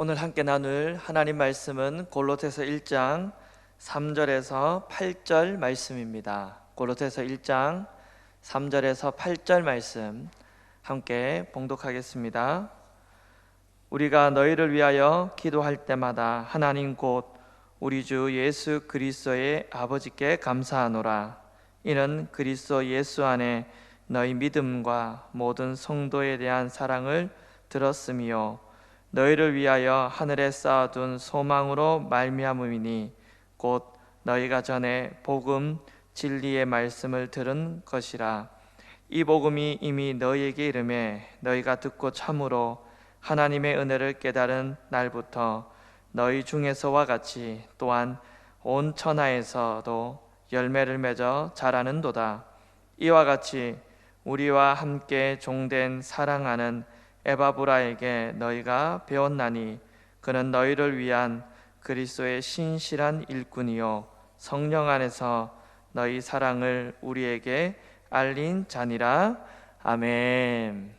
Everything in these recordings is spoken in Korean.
오늘 함께 나눌 하나님 말씀은 골로새서 1장 3절에서 8절 말씀입니다. 골로새서 1장 3절에서 8절 말씀 함께 봉독하겠습니다. 우리가 너희를 위하여 기도할 때마다 하나님 곧 우리 주 예수 그리스도의 아버지께 감사하노라. 이는 그리스도 예수 안에 너희 믿음과 모든 성도에 대한 사랑을 들었으며 너희를 위하여 하늘에 쌓아둔 소망으로 말미암음이니 곧 너희가 전에 복음 진리의 말씀을 들은 것이라. 이 복음이 이미 너희에게 이르매 너희가 듣고 참으로 하나님의 은혜를 깨달은 날부터 너희 중에서와 같이 또한 온 천하에서도 열매를 맺어 자라는도다. 이와 같이 우리와 함께 종된 사랑하는 에바브라에게 너희가 배웠나니 그는 너희를 위한 그리스도의 신실한 일꾼이요 성령 안에서 너희 사랑을 우리에게 알린 자니라. 아멘.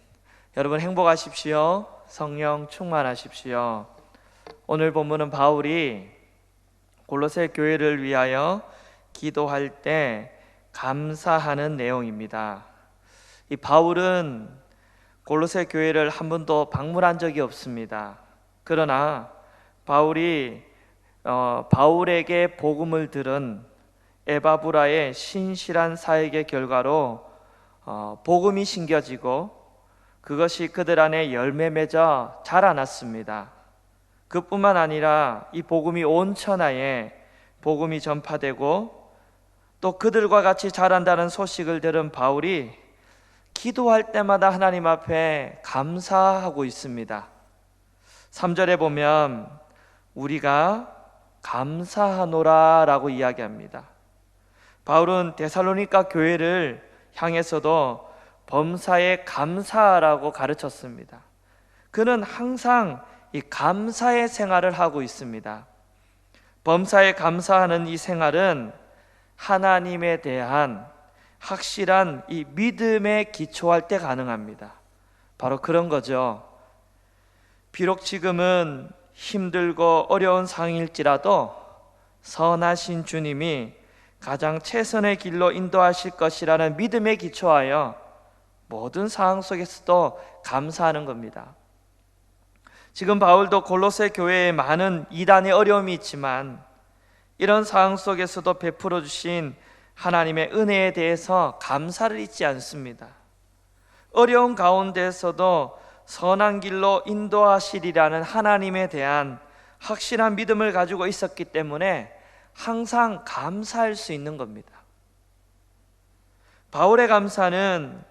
여러분 행복하십시오. 성령 충만하십시오. 오늘 본문은 바울이 골로새 교회를 위하여 기도할 때 감사하는 내용입니다. 이 바울은 골로새 교회를 한 번도 방문한 적이 없습니다. 그러나 바울이 바울에게 복음을 들은 에바브라의 신실한 사역의 결과로 복음이 심겨지고 그것이 그들 안에 열매 맺어 자라났습니다. 그뿐만 아니라 이 복음이 온 천하에 복음이 전파되고 또 그들과 같이 자란다는 소식을 들은 바울이 기도할 때마다 하나님 앞에 감사하고 있습니다. 3절에 보면 우리가 감사하노라 라고 이야기합니다. 바울은 데살로니가 교회를 향해서도 범사에 감사하라고 가르쳤습니다. 그는 항상 이 감사의 생활을 하고 있습니다. 범사에 감사하는 이 생활은 하나님에 대한 확실한 이 믿음에 기초할 때 가능합니다. 바로 그런 거죠. 비록 지금은 힘들고 어려운 상황일지라도 선하신 주님이 가장 최선의 길로 인도하실 것이라는 믿음에 기초하여 모든 상황 속에서도 감사하는 겁니다. 지금 바울도 골로새 교회에 많은 이단의 어려움이 있지만 이런 상황 속에서도 베풀어 주신 하나님의 은혜에 대해서 감사를 잊지 않습니다. 어려운 가운데서도 선한 길로 인도하시리라는 하나님에 대한 확실한 믿음을 가지고 있었기 때문에 항상 감사할 수 있는 겁니다. 바울의 감사는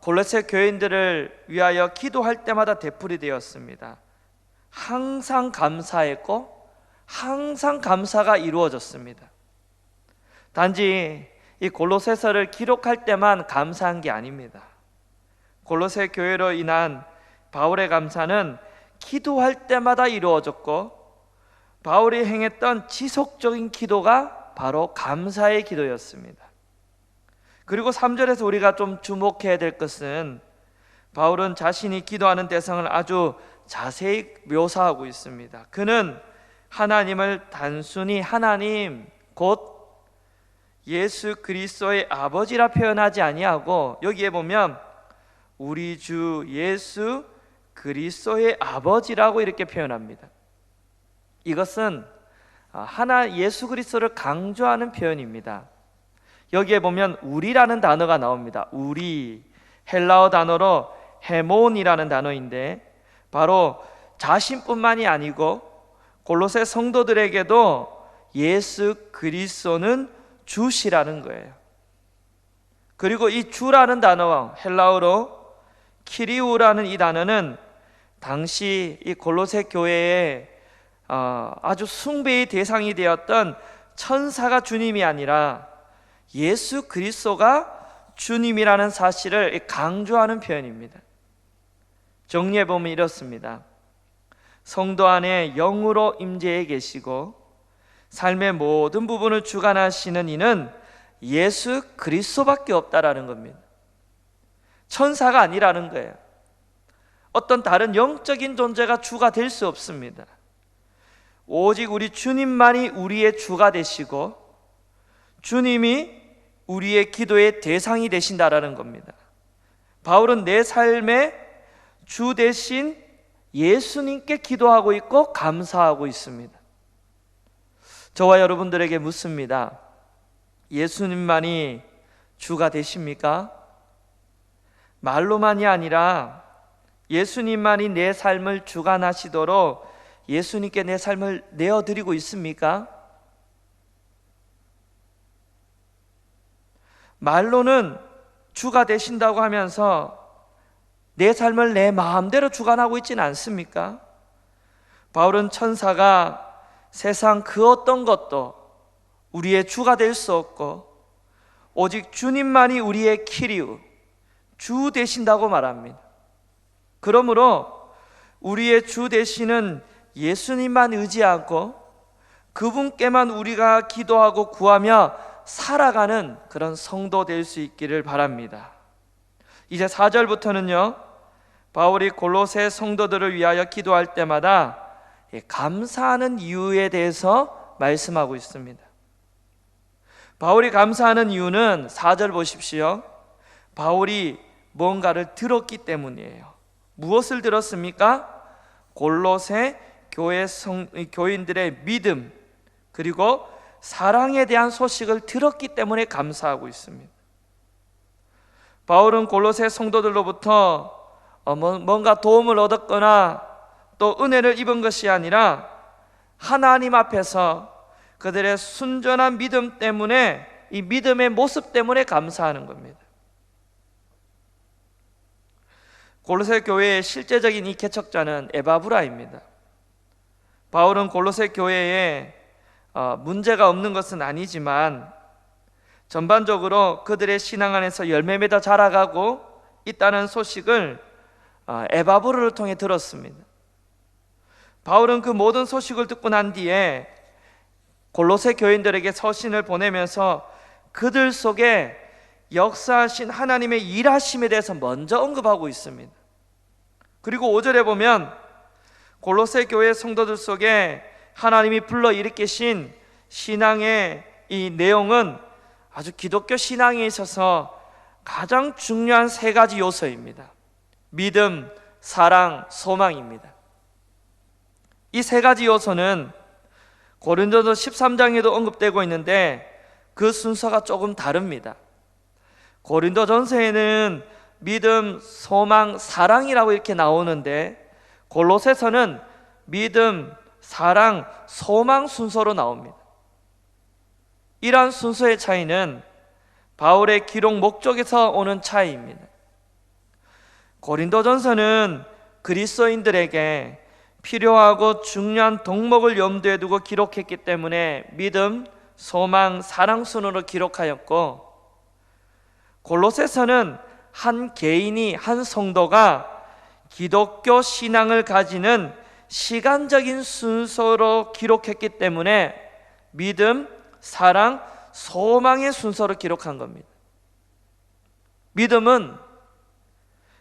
골로새 교인들을 위하여 기도할 때마다 되풀이되었습니다. 항상 감사했고 항상 감사가 이루어졌습니다. 단지 이 골로새서를 기록할 때만 감사한 게 아닙니다. 골로새 교회로 인한 바울의 감사는 기도할 때마다 이루어졌고 바울이 행했던 지속적인 기도가 바로 감사의 기도였습니다. 그리고 3절에서 우리가 좀 주목해야 될 것은 바울은 자신이 기도하는 대상을 아주 자세히 묘사하고 있습니다. 그는 하나님을 단순히 하나님 곧 예수 그리스도의 아버지라 표현하지 아니하고 여기에 보면 우리 주 예수 그리스도의 아버지라고 이렇게 표현합니다. 이것은 예수 그리스도를 강조하는 표현입니다. 여기에 보면 우리라는 단어가 나옵니다. 우리, 헬라어 단어로 헤몬이라는 단어인데 바로 자신뿐만이 아니고 골로새 성도들에게도 예수 그리스도는 주시라는 거예요. 그리고 이 주라는 단어와 헬라어로 키리우라는 이 단어는 당시 이 골로새 교회에 아주 숭배의 대상이 되었던 천사가 주님이 아니라 예수 그리스도가 주님이라는 사실을 강조하는 표현입니다. 정리해 보면 이렇습니다. 성도 안에 영으로 임재해 계시고 삶의 모든 부분을 주관하시는 이는 예수 그리스도밖에 없다라는 겁니다. 천사가 아니라는 거예요. 어떤 다른 영적인 존재가 주가 될 수 없습니다. 오직 우리 주님만이 우리의 주가 되시고 주님이 우리의 기도의 대상이 되신다라는 겁니다. 바울은 내 삶의 주 대신 예수님께 기도하고 있고 감사하고 있습니다. 저와 여러분들에게 묻습니다. 예수님만이 주가 되십니까? 말로만이 아니라 예수님만이 내 삶을 주관하시도록 예수님께 내 삶을 내어드리고 있습니까? 말로는 주가 되신다고 하면서 내 삶을 내 마음대로 주관하고 있지는 않습니까? 바울은 천사가 세상 그 어떤 것도 우리의 주가 될 수 없고 오직 주님만이 우리의 키리우, 주 되신다고 말합니다. 그러므로 우리의 주 되시는 예수님만 의지하고 그분께만 우리가 기도하고 구하며 살아가는 그런 성도 될 수 있기를 바랍니다. 이제 4절부터는요, 바울이 골로새 성도들을 위하여 기도할 때마다 감사하는 이유에 대해서 말씀하고 있습니다. 바울이 감사하는 이유는 4절 보십시오. 바울이 뭔가를 들었기 때문이에요. 무엇을 들었습니까? 골로새 교인들의 믿음 그리고 사랑에 대한 소식을 들었기 때문에 감사하고 있습니다. 바울은 골로새 성도들로부터 뭔가 도움을 얻었거나 또 은혜를 입은 것이 아니라 하나님 앞에서 그들의 순전한 믿음 때문에, 이 믿음의 모습 때문에 감사하는 겁니다. 골로새 교회의 실제적인 이 개척자는 에바브라입니다. 바울은 골로새 교회에 문제가 없는 것은 아니지만 전반적으로 그들의 신앙 안에서 열매 맺어 자라가고 있다는 소식을 에바브라를 통해 들었습니다. 바울은 그 모든 소식을 듣고 난 뒤에 골로새 교인들에게 서신을 보내면서 그들 속에 역사하신 하나님의 일하심에 대해서 먼저 언급하고 있습니다. 그리고 5절에 보면 골로새 교회 성도들 속에 하나님이 불러일으키신 신앙의 이 내용은 아주 기독교 신앙에 있어서 가장 중요한 3가지 요소입니다. 믿음, 사랑, 소망입니다. 이 3가지 요소는 고린도서 13장에도 언급되고 있는데 그 순서가 조금 다릅니다. 고린도전서에는 믿음, 소망, 사랑이라고 이렇게 나오는데 골로새서는 믿음, 사랑, 소망 순서로 나옵니다. 이러한 순서의 차이는 바울의 기록 목적에서 오는 차이입니다. 고린도전서는 그리스도인들에게 필요하고 중요한 덕목을 염두에 두고 기록했기 때문에 믿음, 소망, 사랑 순으로 기록하였고, 골로새서는 한 개인이, 한 성도가 기독교 신앙을 가지는 시간적인 순서로 기록했기 때문에 믿음, 사랑, 소망의 순서로 기록한 겁니다. 믿음은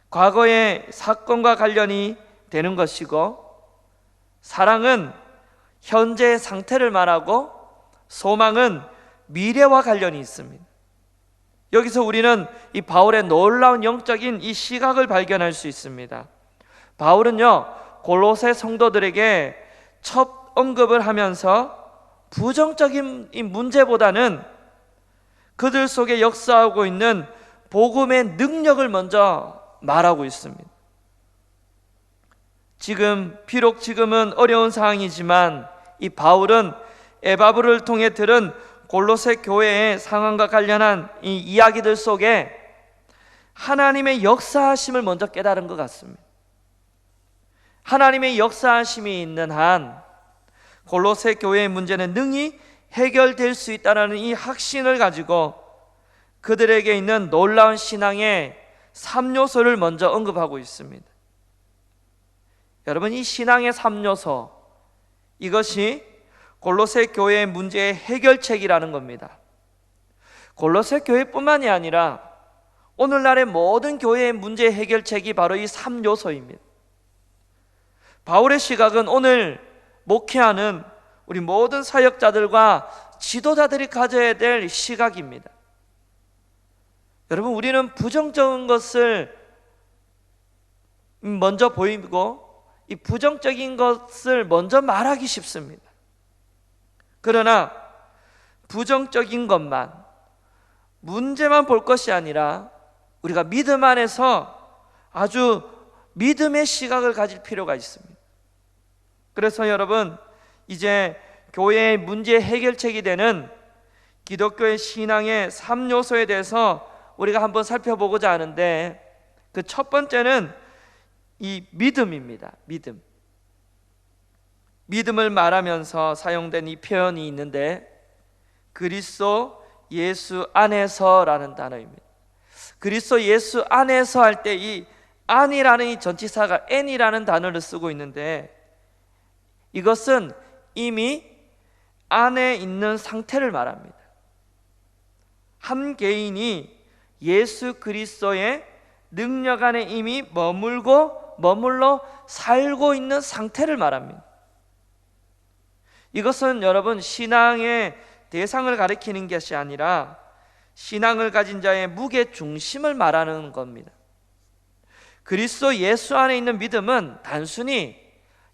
과거의 사건과 관련이 되는 것이고, 사랑은 현재의 상태를 말하고, 소망은 미래와 관련이 있습니다. 여기서 우리는 이 바울의 놀라운 영적인 이 시각을 발견할 수 있습니다. 바울은요, 골로새 성도들에게 첫 언급을 하면서 부정적인 이 문제보다는 그들 속에 역사하고 있는 복음의 능력을 먼저 말하고 있습니다. 비록 지금은 어려운 상황이지만 이 바울은 에바브를 통해 들은 골로새 교회의 상황과 관련한 이 이야기들 속에 하나님의 역사하심을 먼저 깨달은 것 같습니다. 하나님의 역사하심이 있는 한 골로새 교회의 문제는 능히 해결될 수 있다는 이 확신을 가지고 그들에게 있는 놀라운 신앙의 3요소를 먼저 언급하고 있습니다. 여러분, 이 신앙의 3요소, 이것이 골로새 교회의 문제의 해결책이라는 겁니다. 골로새 교회뿐만이 아니라 오늘날의 모든 교회의 문제 해결책이 바로 이 3요소입니다. 바울의 시각은 오늘 목회하는 우리 모든 사역자들과 지도자들이 가져야 될 시각입니다. 여러분, 우리는 부정적인 것을 먼저 보이고 이 부정적인 것을 먼저 말하기 쉽습니다. 그러나 부정적인 것만, 문제만 볼 것이 아니라 우리가 믿음 안에서 아주 믿음의 시각을 가질 필요가 있습니다. 그래서 여러분, 이제 교회의 문제 해결책이 되는 기독교의 신앙의 3요소에 대해서 우리가 한번 살펴보고자 하는데, 그 첫 번째는 이 믿음입니다. 믿음을 말하면서 사용된 이 표현이 있는데, 그리스도 예수 안에서라는 단어입니다. 그리스도 예수 안에서 할 때 이 안이라는 이 전치사가 n이라는 단어를 쓰고 있는데, 이것은 이미 안에 있는 상태를 말합니다. 한 개인이 예수 그리스도의 능력 안에 이미 머물러 살고 있는 상태를 말합니다. 이것은 여러분, 신앙의 대상을 가리키는 것이 아니라 신앙을 가진 자의 무게 중심을 말하는 겁니다. 그리스도 예수 안에 있는 믿음은 단순히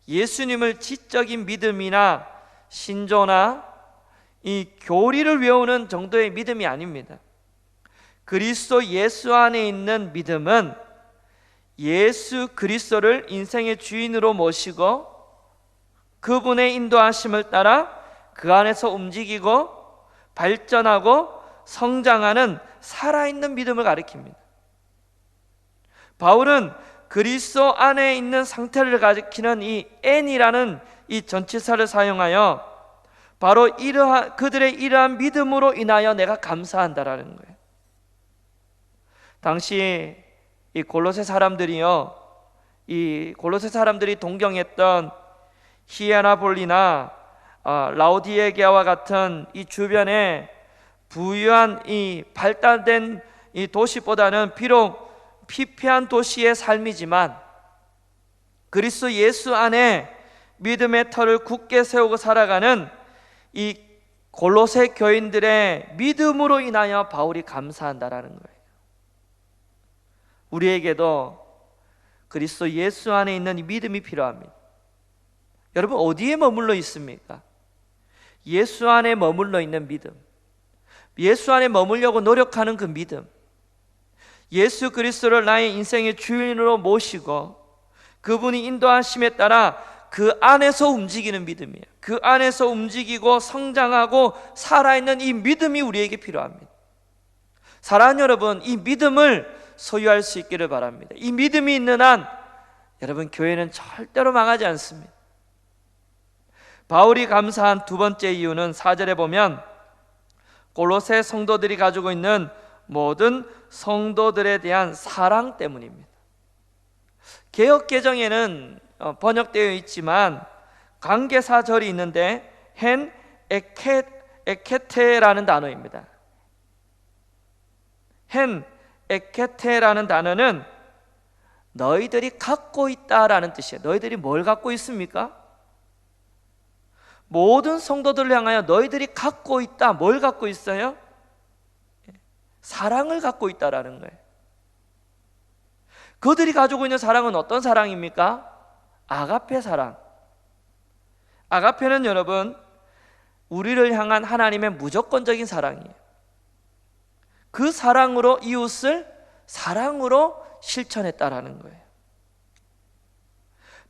예수님을 지적인 믿음이나 신조나 이 교리를 외우는 정도의 믿음이 아닙니다. 그리스도 예수 안에 있는 믿음은 예수 그리스도를 인생의 주인으로 모시고 그분의 인도하심을 따라 그 안에서 움직이고 발전하고 성장하는 살아있는 믿음을 가리킵니다. 바울은 그리스도 안에 있는 상태를 가리키는 이 n이라는 이 전치사를 사용하여 바로 그들의 이러한 믿음으로 인하여 내가 감사한다라는 거예요. 당시 이 골로새 사람들이요, 이 골로새 사람들이 동경했던 히에라볼리나 라오디게아와 같은 이 주변에 부유한 이 발달된 이 도시보다는 비록 피폐한 도시의 삶이지만 그리스도 예수 안에 믿음의 터를 굳게 세우고 살아가는 이 골로새 교인들의 믿음으로 인하여 바울이 감사한다라는 거예요. 우리에게도 그리스도 예수 안에 있는 이 믿음이 필요합니다. 여러분, 어디에 머물러 있습니까? 예수 안에 머물러 있는 믿음, 예수 안에 머물려고 노력하는 그 믿음, 예수 그리스도를 나의 인생의 주인으로 모시고 그분이 인도하심에 따라 그 안에서 움직이는 믿음이에요. 그 안에서 움직이고 성장하고 살아있는 이 믿음이 우리에게 필요합니다. 사랑하는 여러분, 이 믿음을 소유할 수 있기를 바랍니다. 이 믿음이 있는 한 여러분, 교회는 절대로 망하지 않습니다. 바울이 감사한 두 번째 이유는 4절에 보면 골로새 성도들이 가지고 있는 모든 성도들에 대한 사랑 때문입니다. 개역개정에는 번역되어 있지만 관계사절이 있는데 헨 에케테라는 단어입니다. 헨 에케테라는 단어는 너희들이 갖고 있다라는 뜻이에요. 너희들이 뭘 갖고 있습니까? 모든 성도들을 향하여 너희들이 갖고 있다. 뭘 갖고 있어요? 사랑을 갖고 있다라는 거예요. 그들이 가지고 있는 사랑은 어떤 사랑입니까? 아가페 사랑. 아가페는 여러분, 우리를 향한 하나님의 무조건적인 사랑이에요. 그 사랑으로 이웃을 사랑으로 실천했다라는 거예요.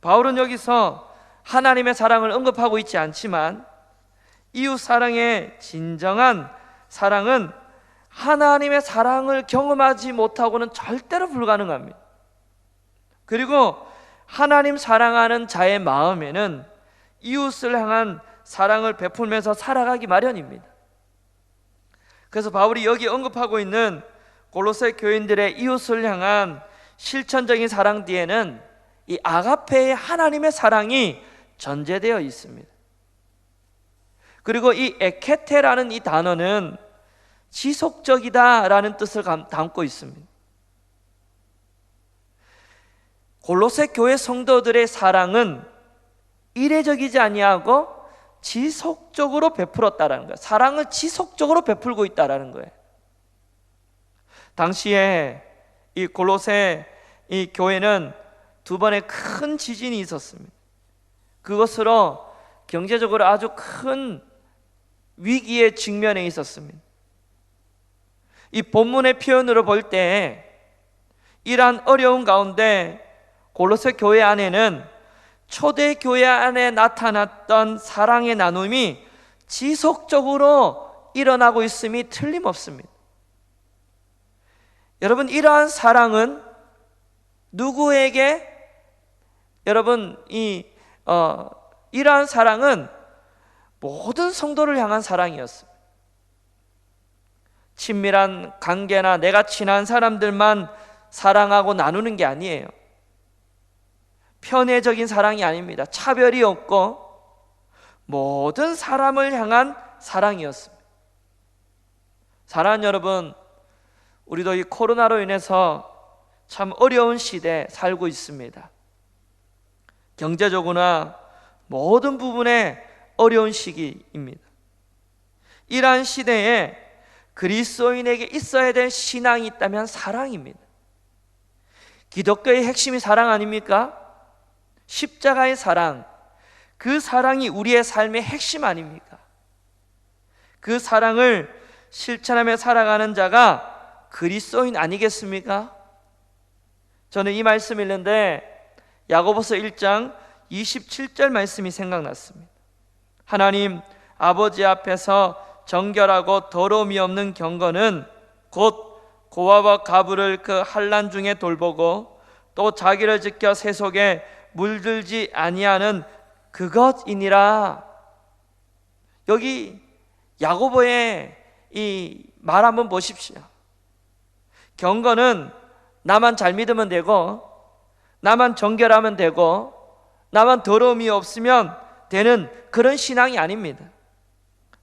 바울은 여기서 하나님의 사랑을 언급하고 있지 않지만 이웃 사랑의 진정한 사랑은 하나님의 사랑을 경험하지 못하고는 절대로 불가능합니다. 그리고 하나님 사랑하는 자의 마음에는 이웃을 향한 사랑을 베풀면서 살아가기 마련입니다. 그래서 바울이 여기 언급하고 있는 골로새 교인들의 이웃을 향한 실천적인 사랑 뒤에는 이 아가페의 하나님의 사랑이 전제되어 있습니다. 그리고 이 에케테라는 이 단어는 지속적이다라는 뜻을 담고 있습니다. 골로새 교회 성도들의 사랑은 이례적이지 아니하고 지속적으로 베풀었다라는 거예요. 사랑을 지속적으로 베풀고 있다라는 거예요. 당시에 이 골로새 이 교회는 두 번의 큰 지진이 있었습니다. 그것으로 경제적으로 아주 큰 위기에 직면해 있었습니다. 이 본문의 표현으로 볼 때 이러한 어려운 가운데 골로새 교회 안에는 초대 교회 안에 나타났던 사랑의 나눔이 지속적으로 일어나고 있음이 틀림없습니다. 여러분, 이러한 사랑은 누구에게 여러분 이러한 사랑은 모든 성도를 향한 사랑이었습니다. 친밀한 관계나 내가 친한 사람들만 사랑하고 나누는 게 아니에요. 편애적인 사랑이 아닙니다. 차별이 없고 모든 사람을 향한 사랑이었습니다. 사랑하는 여러분, 우리도 이 코로나로 인해서 참 어려운 시대에 살고 있습니다. 경제적으로나 모든 부분에 어려운 시기입니다. 이러한 시대에 그리스도인에게 있어야 될 신앙이 있다면 사랑입니다. 기독교의 핵심이 사랑 아닙니까? 십자가의 사랑, 그 사랑이 우리의 삶의 핵심 아닙니까? 그 사랑을 실천하며 살아가는 자가 그리스도인 아니겠습니까? 저는 이 말씀 읽는데 야고보서 1장 27절 말씀이 생각났습니다. 하나님 아버지 앞에서 정결하고 더러움이 없는 경건은 곧 고아와 가부를 그 환난 중에 돌보고 또 자기를 지켜 세속에 물들지 아니하는 그것이니라. 여기 야고보의 이 말 한번 보십시오. 경건은 나만 잘 믿으면 되고, 나만 정결하면 되고, 나만 더러움이 없으면 되는 그런 신앙이 아닙니다.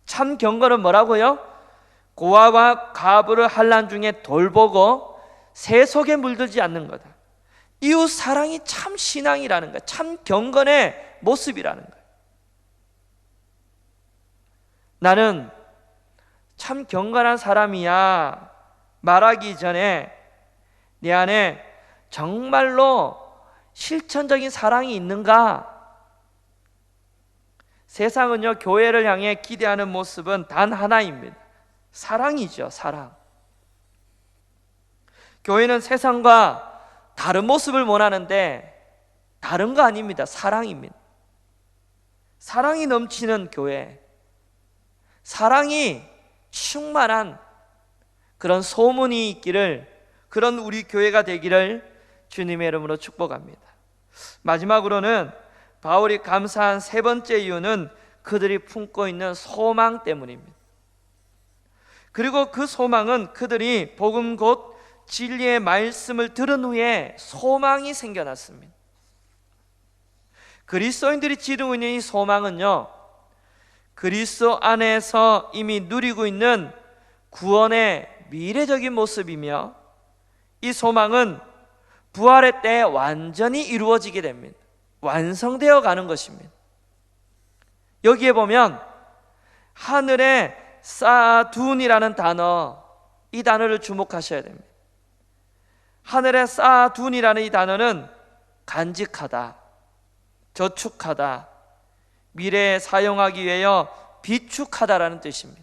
참 경건은 뭐라고요? 고아와 가부를 환난 중에 돌보고 세속에 물들지 않는 거다. 이웃 사랑이 참 신앙이라는 거예요. 참 경건의 모습이라는 거예요. 나는 참 경건한 사람이야 말하기 전에 내 안에 정말로 실천적인 사랑이 있는가? 세상은요, 교회를 향해 기대하는 모습은 단 하나입니다. 사랑이죠, 사랑. 교회는 세상과 다른 모습을 원하는데 다른 거 아닙니다. 사랑입니다. 사랑이 넘치는 교회, 사랑이 충만한 그런 소문이 있기를, 그런 우리 교회가 되기를 주님의 이름으로 축복합니다. 마지막으로는 바울이 감사한 세 번째 이유는 그들이 품고 있는 소망 때문입니다. 그리고 그 소망은 그들이 복음 곧 진리의 말씀을 들은 후에 소망이 생겨났습니다. 그리스도인들이 지르고 있는 이 소망은요, 그리스도 안에서 이미 누리고 있는 구원의 미래적인 모습이며, 이 소망은 부활의 때 완전히 이루어지게 됩니다. 완성되어 가는 것입니다. 여기에 보면 하늘에 쌓아둔이라는 단어, 이 단어를 주목하셔야 됩니다. 하늘에 쌓아둔이라는 이 단어는 간직하다, 저축하다, 미래에 사용하기 위하여 비축하다라는 뜻입니다.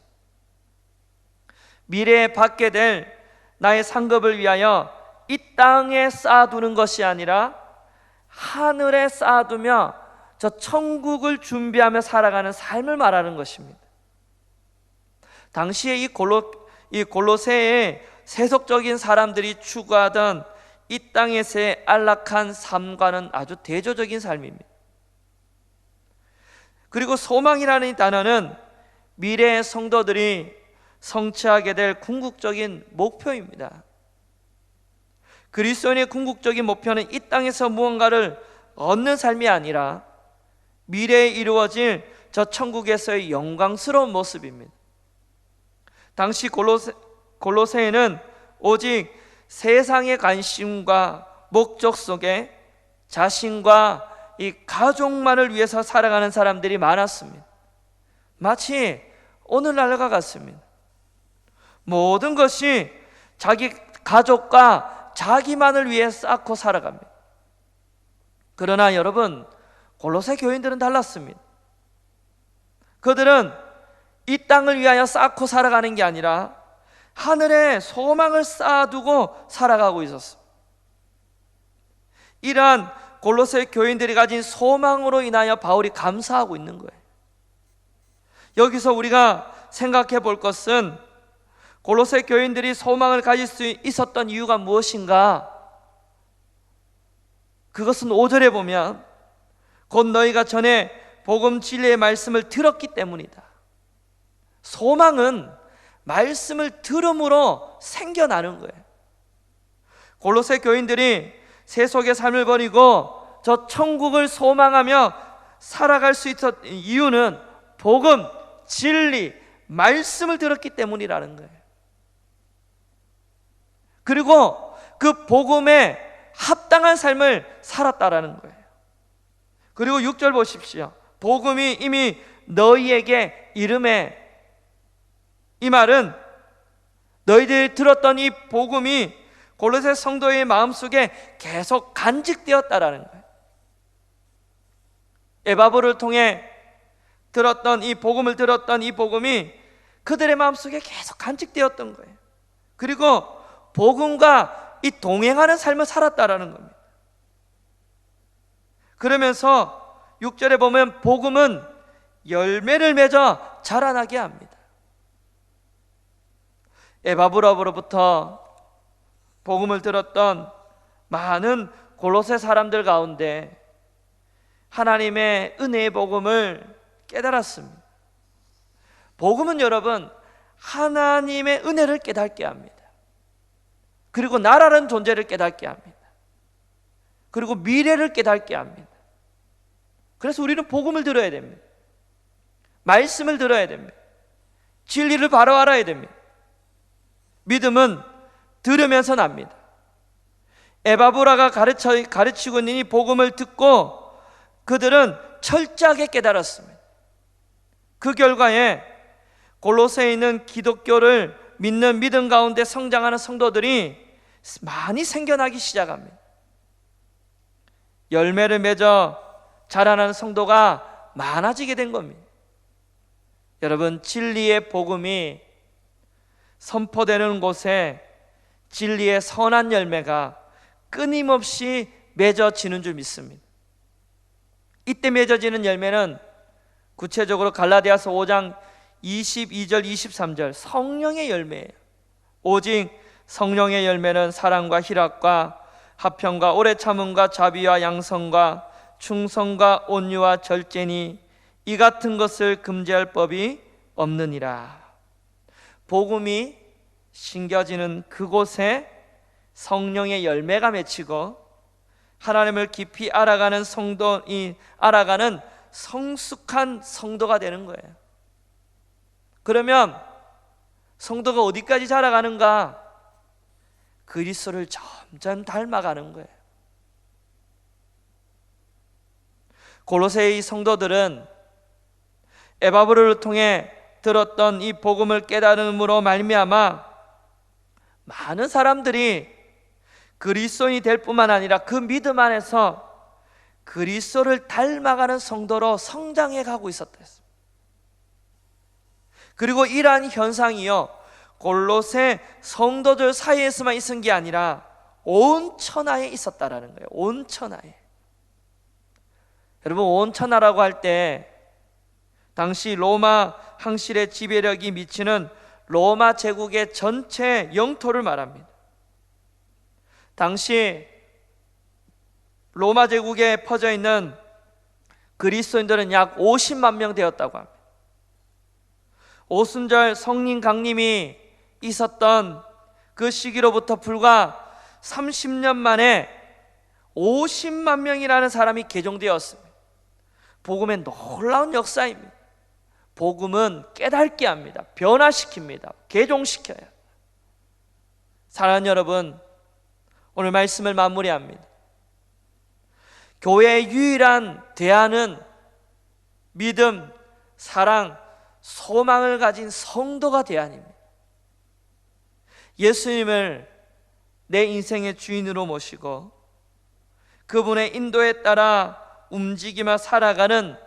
미래에 받게 될 나의 상급을 위하여 이 땅에 쌓아두는 것이 아니라 하늘에 쌓아두며 저 천국을 준비하며 살아가는 삶을 말하는 것입니다. 당시에 이 골로새의 세속적인 사람들이 추구하던 이 땅에서의 안락한 삶과는 아주 대조적인 삶입니다. 그리고 소망이라는 이 단어는 미래의 성도들이 성취하게 될 궁극적인 목표입니다. 그리스도인의 궁극적인 목표는 이 땅에서 무언가를 얻는 삶이 아니라 미래에 이루어질 저 천국에서의 영광스러운 모습입니다. 당시 골로새에는 오직 세상의 관심과 목적 속에 자신과 이 가족만을 위해서 살아가는 사람들이 많았습니다. 마치 오늘날과 같습니다. 모든 것이 자기 가족과 자기만을 위해 쌓고 살아갑니다. 그러나 여러분, 골로새 교인들은 달랐습니다. 그들은 이 땅을 위하여 쌓고 살아가는 게 아니라 하늘에 소망을 쌓아두고 살아가고 있었습니다. 이러한 골로새 교인들이 가진 소망으로 인하여 바울이 감사하고 있는 거예요. 여기서 우리가 생각해 볼 것은 골로새 교인들이 소망을 가질 수 있었던 이유가 무엇인가? 그것은 5절에 보면 곧 너희가 전에 복음 진리의 말씀을 들었기 때문이다. 소망은 말씀을 들음으로 생겨나는 거예요. 골로새 교인들이 세속의 삶을 버리고 저 천국을 소망하며 살아갈 수 있었던 이유는 복음, 진리, 말씀을 들었기 때문이라는 거예요. 그리고 그 복음에 합당한 삶을 살았다라는 거예요. 그리고 6절 보십시오. 복음이 이미 너희에게 이름에, 이 말은 너희들이 들었던 이 복음이 골로새 성도의 마음속에 계속 간직되었다라는 거예요. 에바브를 통해 들었던 이 복음을 들었던 이 복음이 그들의 마음속에 계속 간직되었던 거예요. 그리고 복음과 이 동행하는 삶을 살았다라는 겁니다. 그러면서 6절에 보면 복음은 열매를 맺어 자라나게 합니다. 에바브로부터 복음을 들었던 많은 골로새 사람들 가운데 하나님의 은혜의 복음을 깨달았습니다. 복음은 여러분, 하나님의 은혜를 깨닫게 합니다. 그리고 나라는 존재를 깨닫게 합니다. 그리고 미래를 깨닫게 합니다. 그래서 우리는 복음을 들어야 됩니다. 말씀을 들어야 됩니다. 진리를 바로 알아야 됩니다. 믿음은 들으면서 납니다. 에바브라가 가르치고 있는 이 복음을 듣고 그들은 철저하게 깨달았습니다. 그 결과에 골로새에 있는 기독교를 믿는 믿음 가운데 성장하는 성도들이 많이 생겨나기 시작합니다. 열매를 맺어 자라나는 성도가 많아지게 된 겁니다. 여러분, 진리의 복음이 선포되는 곳에 진리의 선한 열매가 끊임없이 맺어지는 줄 믿습니다. 이때 맺어지는 열매는 구체적으로 갈라디아서 5장 22절 23절 성령의 열매예요. 오직 성령의 열매는 사랑과 희락과 화평과 오래 참음과 자비와 양성과 충성과 온유와 절제니 이 같은 것을 금지할 법이 없느니라. 복음이 심겨지는 그곳에 성령의 열매가 맺히고 하나님을 깊이 알아가는 알아가는 성숙한 성도가 되는 거예요. 그러면 성도가 어디까지 자라가는가? 그리스도를 점점 닮아가는 거예요. 골로새의 성도들은 에바브로를 통해 들었던 이 복음을 깨달음으로 말미암아 많은 사람들이 그리스도인이 될 뿐만 아니라 그 믿음 안에서 그리스도를 닮아가는 성도로 성장해 가고 있었다 했습니다. 그리고 이러한 현상이요, 골로새 성도들 사이에서만 있은 게 아니라 온 천하에 있었다라는 거예요. 온 천하에. 여러분, 온 천하라고 할 때 당시 로마 황실의 지배력이 미치는 로마 제국의 전체 영토를 말합니다. 당시 로마 제국에 퍼져 있는 그리스도인들은 약 50만 명 되었다고 합니다. 오순절 성령 강림이 있었던 그 시기로부터 불과 30년 만에 50만 명이라는 사람이 개종되었습니다. 복음의 놀라운 역사입니다. 복음은 깨닫게 합니다. 변화시킵니다. 개종시켜요. 사랑하는 여러분, 오늘 말씀을 마무리합니다. 교회의 유일한 대안은 믿음, 사랑, 소망을 가진 성도가 대안입니다. 예수님을 내 인생의 주인으로 모시고 그분의 인도에 따라 움직이며 살아가는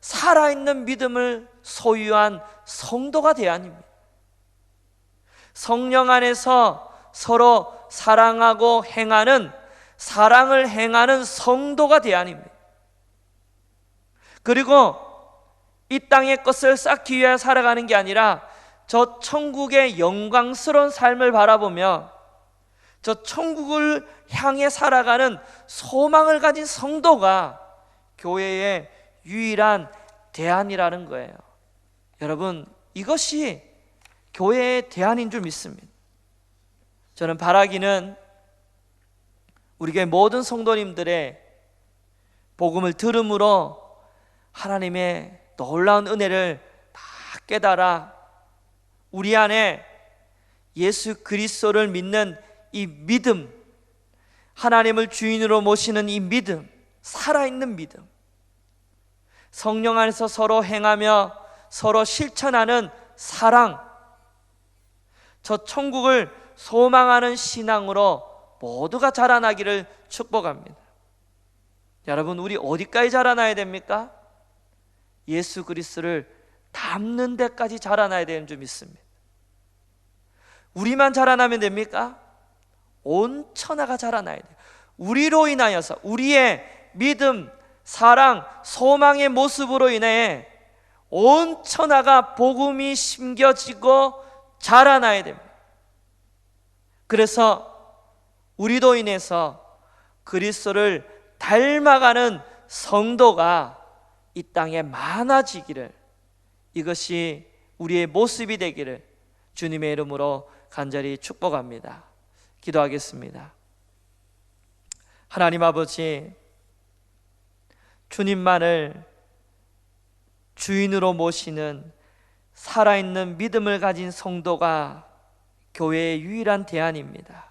살아있는 믿음을 소유한 성도가 대안입니다. 성령 안에서 서로 사랑하고 행하는, 사랑을 행하는 성도가 대안입니다. 그리고 이 땅의 것을 쌓기 위해 살아가는 게 아니라 저 천국의 영광스러운 삶을 바라보며 저 천국을 향해 살아가는 소망을 가진 성도가 교회의 유일한 대안이라는 거예요. 여러분, 이것이 교회의 대안인 줄 믿습니다. 저는 바라기는 우리 교회 모든 성도님들의 복음을 들음으로 하나님의 놀라운 은혜를 다 깨달아 우리 안에 예수 그리스도를 믿는 이 믿음, 하나님을 주인으로 모시는 이 믿음, 살아있는 믿음, 성령 안에서 서로 행하며 서로 실천하는 사랑, 저 천국을 소망하는 신앙으로 모두가 자라나기를 축복합니다. 여러분, 우리 어디까지 자라나야 됩니까? 예수 그리스도를 닮는 데까지 자라나야 되는 줄 믿습니다. 우리만 자라나면 됩니까? 온 천하가 자라나야 돼요. 우리로 인하여서, 우리의 믿음, 사랑, 소망의 모습으로 인해 온 천하가 복음이 심겨지고 자라나야 됩니다. 그래서 우리도 인해서 그리스도를 닮아가는 성도가 이 땅에 많아지기를, 이것이 우리의 모습이 되기를 주님의 이름으로 간절히 축복합니다. 기도하겠습니다. 하나님 아버지, 주님만을 주인으로 모시는 살아있는 믿음을 가진 성도가 교회의 유일한 대안입니다.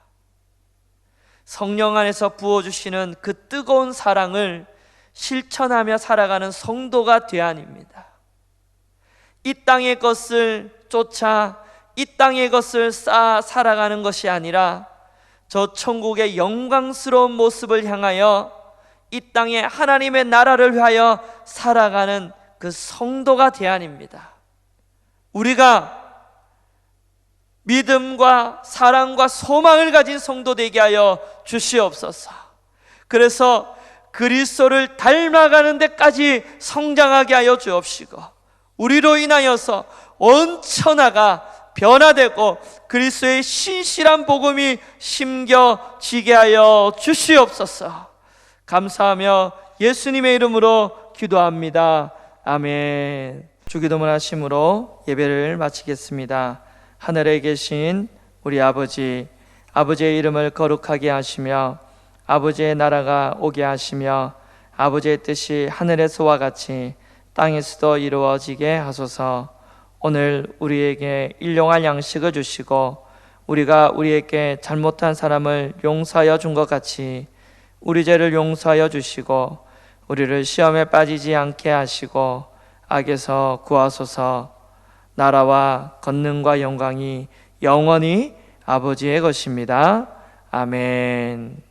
성령 안에서 부어주시는 그 뜨거운 사랑을 실천하며 살아가는 성도가 대안입니다. 이 땅의 것을 쫓아 이 땅의 것을 쌓아 살아가는 것이 아니라 저 천국의 영광스러운 모습을 향하여 이 땅에 하나님의 나라를 위하여 살아가는 그 성도가 대안입니다. 우리가 믿음과 사랑과 소망을 가진 성도 되게 하여 주시옵소서. 그래서 그리스도를 닮아가는 데까지 성장하게 하여 주옵시고, 우리로 인하여서 온 천하가 변화되고 그리스도의 신실한 복음이 심겨지게 하여 주시옵소서. 감사하며 예수님의 이름으로 기도합니다. 아멘. 주기도문 하심으로 예배를 마치겠습니다. 하늘에 계신 우리 아버지, 아버지의 이름을 거룩하게 하시며 아버지의 나라가 오게 하시며 아버지의 뜻이 하늘에서와 같이 땅에서도 이루어지게 하소서. 오늘 우리에게 일용할 양식을 주시고 우리가 우리에게 잘못한 사람을 용서하여 준 것 같이 우리 죄를 용서하여 주시고 우리를 시험에 빠지지 않게 하시고 악에서 구하소서. 나라와 권능과 영광이 영원히 아버지의 것입니다. 아멘.